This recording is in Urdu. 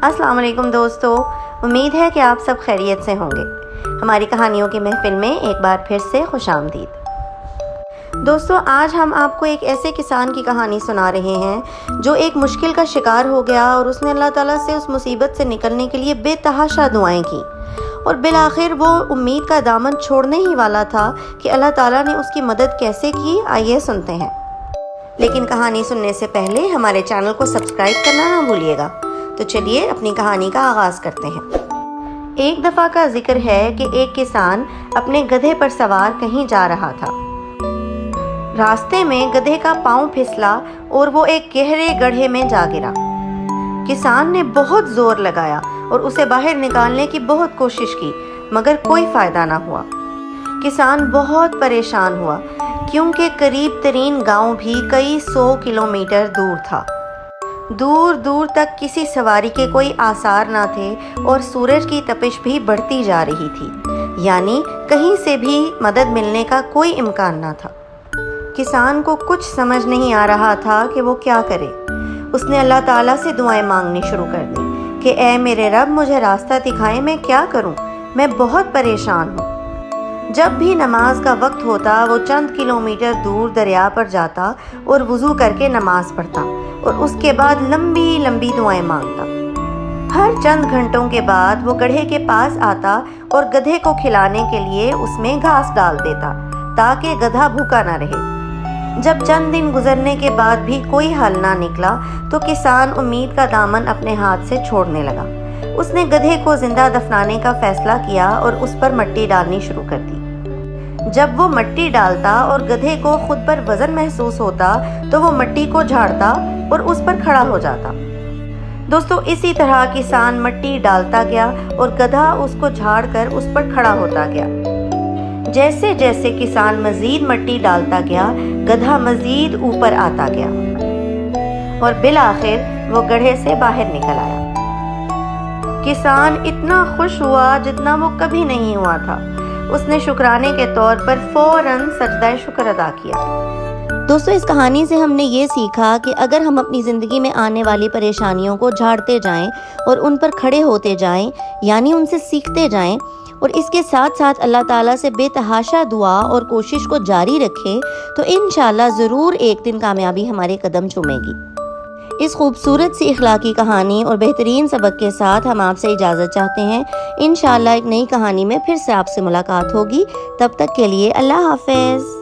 السلام علیکم دوستو، امید ہے کہ آپ سب خیریت سے ہوں گے۔ ہماری کہانیوں کی محفل میں ایک بار پھر سے خوش آمدید۔ دوستو، آج ہم آپ کو ایک ایسے کسان کی کہانی سنا رہے ہیں جو ایک مشکل کا شکار ہو گیا اور اس نے اللہ تعالیٰ سے اس مصیبت سے نکلنے کے لیے بے تحاشا دعائیں کی اور بالآخر وہ امید کا دامن چھوڑنے ہی والا تھا کہ اللہ تعالیٰ نے اس کی مدد کیسے کی، آئیے سنتے ہیں۔ لیکن کہانی سننے سے پہلے ہمارے چینل کو سبسکرائب کرنا نہ بھولیے گا۔ تو چلیے اپنی کہانی کا آغاز کرتے ہیں۔ ایک دفعہ کا ذکر ہے کہ ایک کسان اپنے گدھے پر سوار کہیں جا رہا تھا۔ راستے میں گدھے کا پاؤں پھسلا اور وہ ایک گہرے گڑھے میں جا گرا۔ کسان نے بہت زور لگایا اور اسے باہر نکالنے کی بہت کوشش کی، مگر کوئی فائدہ نہ ہوا۔ کسان بہت پریشان ہوا کیونکہ قریب ترین گاؤں بھی کئی 100 کلومیٹر دور تھا۔ دور دور تک کسی سواری کے کوئی آثار نہ تھے اور سورج کی تپش بھی بڑھتی جا رہی تھی، یعنی کہیں سے بھی مدد ملنے کا کوئی امکان نہ تھا۔ کسان کو کچھ سمجھ نہیں آ رہا تھا کہ وہ کیا کرے۔ اس نے اللہ تعالیٰ سے دعائیں مانگنی شروع کر دی کہ اے میرے رب، مجھے راستہ دکھائیں، میں کیا کروں، میں بہت پریشان ہوں۔ جب بھی نماز کا وقت ہوتا وہ چند کلومیٹر دور دریا پر جاتا اور وضو کر کے نماز پڑھتا اور اس کے بعد لمبی لمبی دعائیں مانگتا۔ ہر چند گھنٹوں کے بعد وہ گڑھے کے پاس آتا اور گدھے کو کھلانے کے لیے اس میں گھاس ڈال دیتا تاکہ گدھا بھوکا نہ رہے۔ جب چند دن گزرنے کے بعد بھی کوئی حل نہ نکلا تو کسان امید کا دامن اپنے ہاتھ سے چھوڑنے لگا۔ اس نے گدھے کو زندہ دفنانے کا فیصلہ کیا اور اس پر مٹی ڈالنی شروع کر دی۔ جب وہ مٹی ڈالتا اور گدھے کو خود پر وزن محسوس ہوتا تو وہ مٹی کو جھاڑتا اور اس پر کھڑا ہو جاتا۔ دوستو، اسی طرح کسان مٹی ڈالتا گیا اور گدھا اس کو جھاڑ کر اس پر کھڑا ہوتا گیا۔ جیسے جیسے کسان مزید مٹی ڈالتا گیا، گدھا مزید اوپر آتا گیا اور بالآخر وہ گڑھے سے باہر نکل آیا۔ کسان اتنا خوش ہوا جتنا وہ کبھی نہیں ہوا تھا۔ اس نے شکرانے کے طور پر فوراً سجدہ شکر ادا کیا۔ دوستو، اس کہانی سے ہم نے یہ سیکھا کہ اگر ہم اپنی زندگی میں آنے والی پریشانیوں کو جھاڑتے جائیں اور ان پر کھڑے ہوتے جائیں، یعنی ان سے سیکھتے جائیں، اور اس کے ساتھ ساتھ اللہ تعالیٰ سے بے تحاشا دعا اور کوشش کو جاری رکھیں تو انشاءاللہ ضرور ایک دن کامیابی ہمارے قدم چومے گی۔ اس خوبصورت سی اخلاقی کہانی اور بہترین سبق کے ساتھ ہم آپ سے اجازت چاہتے ہیں۔ انشاءاللہ ایک نئی کہانی میں پھر سے آپ سے ملاقات ہوگی۔ تب تک کے لیے اللہ حافظ۔